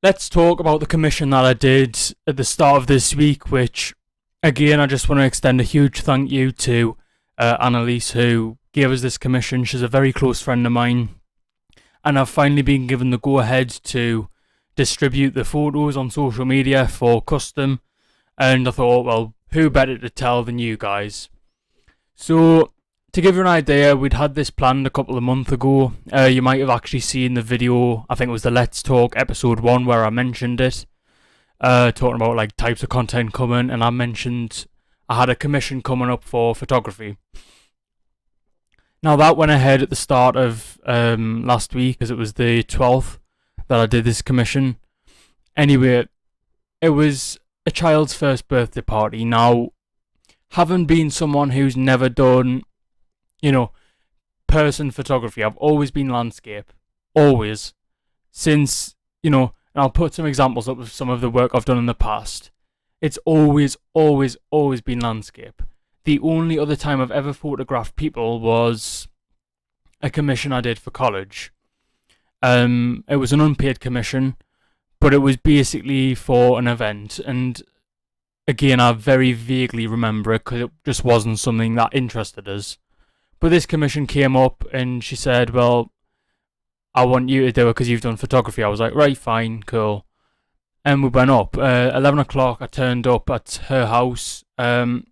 let's talk about the commission that I did at the start of this week, which, again, I just want to extend a huge thank you to Annalise, who gave us this commission. She's a very close friend of mine, and I've finally been given the go-ahead to distribute the photos on social media for custom, and I thought, well, who better to tell than you guys? So, to give you an idea, we'd had this planned a couple of months ago. You might have actually seen the video, I think it was the Let's Talk episode 1 where I mentioned it, talking about like types of content coming, and I mentioned I had a commission coming up for photography. Now that went ahead at the start of last week, as it was the 12th that I did this commission. Anyway, it was a child's first birthday party. Now, having been someone who's never done person photography. I've always been landscape. Always. Since, and I'll put some examples up of some of the work I've done in the past. It's always been landscape. The only other time I've ever photographed people was a commission I did for college. It was an unpaid commission, but it was basically for an event. And again, I very vaguely remember it because it just wasn't something that interested us. But this commission came up and she said, well, I want you to do it because you've done photography. I was like, right, fine, cool. And we went up. 11 o'clock, I turned up at her house, and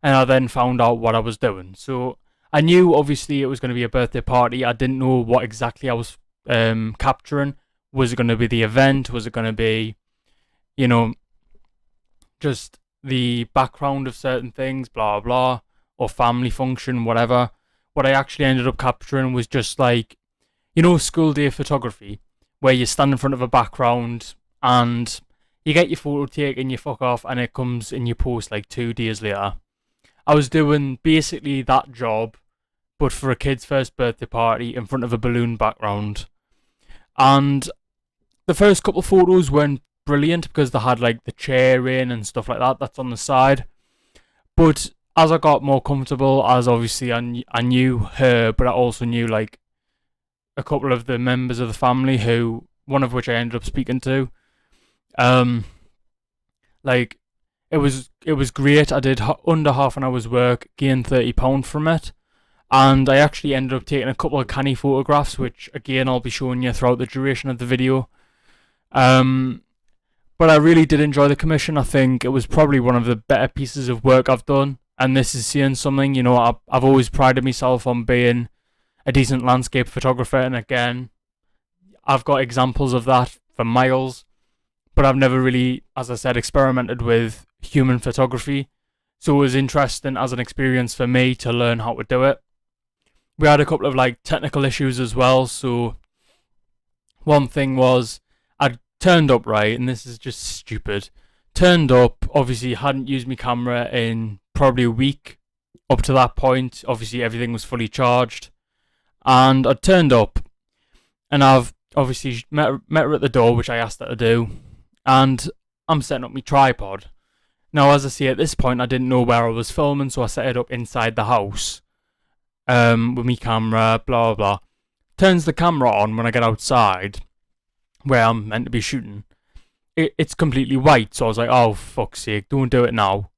I then found out what I was doing. So I knew, obviously, it was going to be a birthday party. I didn't know what exactly I was capturing. Was it going to be the event? Was it going to be, just the background of certain things, blah, blah, or family function, whatever. What I actually ended up capturing was just like, school day photography, where you stand in front of a background and you get your photo taken, you fuck off, and it comes in your post like 2 days later. I was doing basically that job, but for a kid's first birthday party in front of a balloon background. And the first couple of photos weren't brilliant because they had like the chair in and stuff like that that's on the side. But as I got more comfortable, as obviously I knew her, but I also knew like a couple of the members of the family, who one of which I ended up speaking to. Like it was great. I did under half an hour's work, gained £30 from it, and I actually ended up taking a couple of canny photographs, which again I'll be showing you throughout the duration of the video. But I really did enjoy the commission. I think it was probably one of the better pieces of work I've done. And this is saying something, I've always prided myself on being a decent landscape photographer. And again, I've got examples of that for miles. But I've never really, as I said, experimented with human photography. So it was interesting as an experience for me to learn how to do it. We had a couple of like technical issues as well. So one thing was, I turned up right, and this is just stupid. Turned up, obviously hadn't used my camera in probably a week. Up to that point, obviously everything was fully charged. And I turned up, and I've obviously met her at the door, which I asked her to do. And I'm setting up my tripod. Now, as I say, at this point, I didn't know where I was filming, so I set it up inside the house. With my camera, blah, blah. Turns the camera on when I get outside, where I'm meant to be shooting. It's completely white, so I was like, oh, fuck's sake, don't do it now.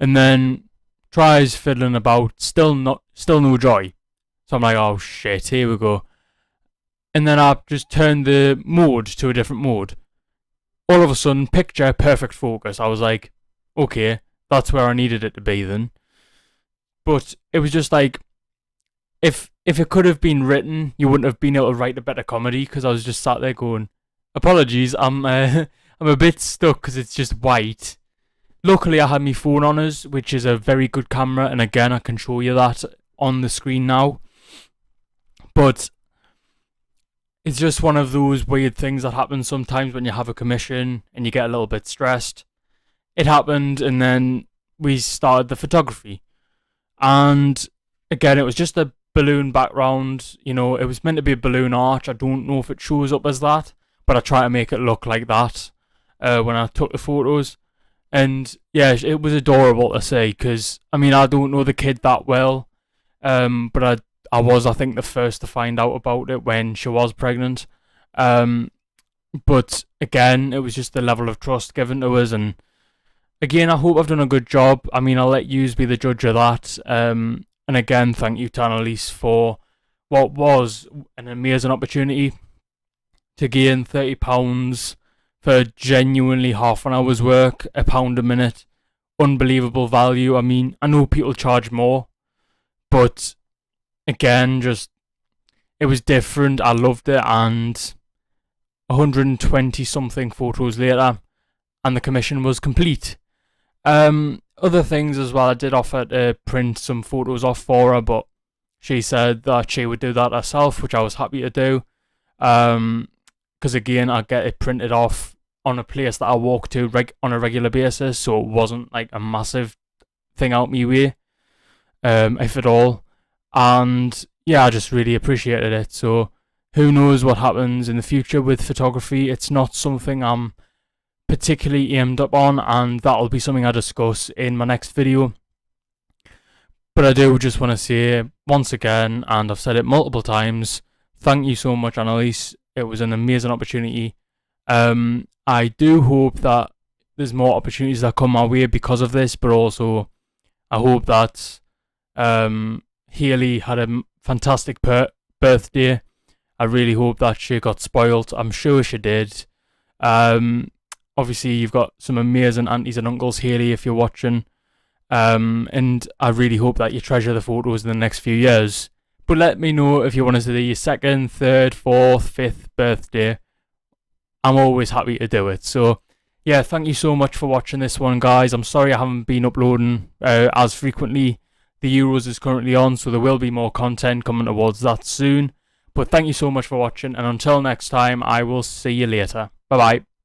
And then tries fiddling about, still no joy. So I'm like, oh shit, here we go. And then I just turned the mode to a different mode. All of a sudden, picture, perfect focus. I was like, okay, that's where I needed it to be then. But it was just like, if it could have been written, you wouldn't have been able to write a better comedy, because I was just sat there going, apologies, I'm a bit stuck because it's just white. Luckily, I had my phone on us, which is a very good camera, and again, I can show you that on the screen now. But it's just one of those weird things that happen sometimes when you have a commission and you get a little bit stressed. It happened, and then we started the photography. And again, it was just a balloon background. It was meant to be a balloon arch. I don't know if it shows up as that, but I try to make it look like that when I took the photos. And yeah, it was adorable to see, because I don't know the kid that well, but I was, I think, the first to find out about it when she was pregnant. But again, it was just the level of trust given to us, and again, I hope I've done a good job. I mean, I'll let yous be the judge of that. And again, thank you to Annalise for what was an amazing opportunity to gain £30 for genuinely half an hour's work, £1 a minute. Unbelievable value. I mean, I know people charge more, but again, just it was different. I loved it, and 120 something photos later, and the commission was complete. Other things as well, I did offer to print some photos off for her, but she said that she would do that herself, which I was happy to do. Because again, I get it printed off on a place that I walk to on a regular basis, so it wasn't like a massive thing out me way, if at all. And yeah, I just really appreciated it. So who knows what happens in the future with photography? It's not something I'm particularly aimed up on, and that'll be something I discuss in my next video. But I do just want to say once again, and I've said it multiple times, thank you so much, Annalise. It was an amazing opportunity. I do hope that there's more opportunities that come my way because of this, but also I hope that Hayley had a fantastic birthday. I really hope that she got spoiled. I'm sure she did. Obviously, you've got some amazing aunties and uncles, Hayley, if you're watching. And I really hope that you treasure the photos in the next few years. But let me know if you want to do your 2nd, 3rd, 4th, 5th birthday. I'm always happy to do it. So, yeah, thank you so much for watching this one, guys. I'm sorry I haven't been uploading as frequently. The Euros is currently on, so there will be more content coming towards that soon. But thank you so much for watching, and until next time, I will see you later. Bye-bye.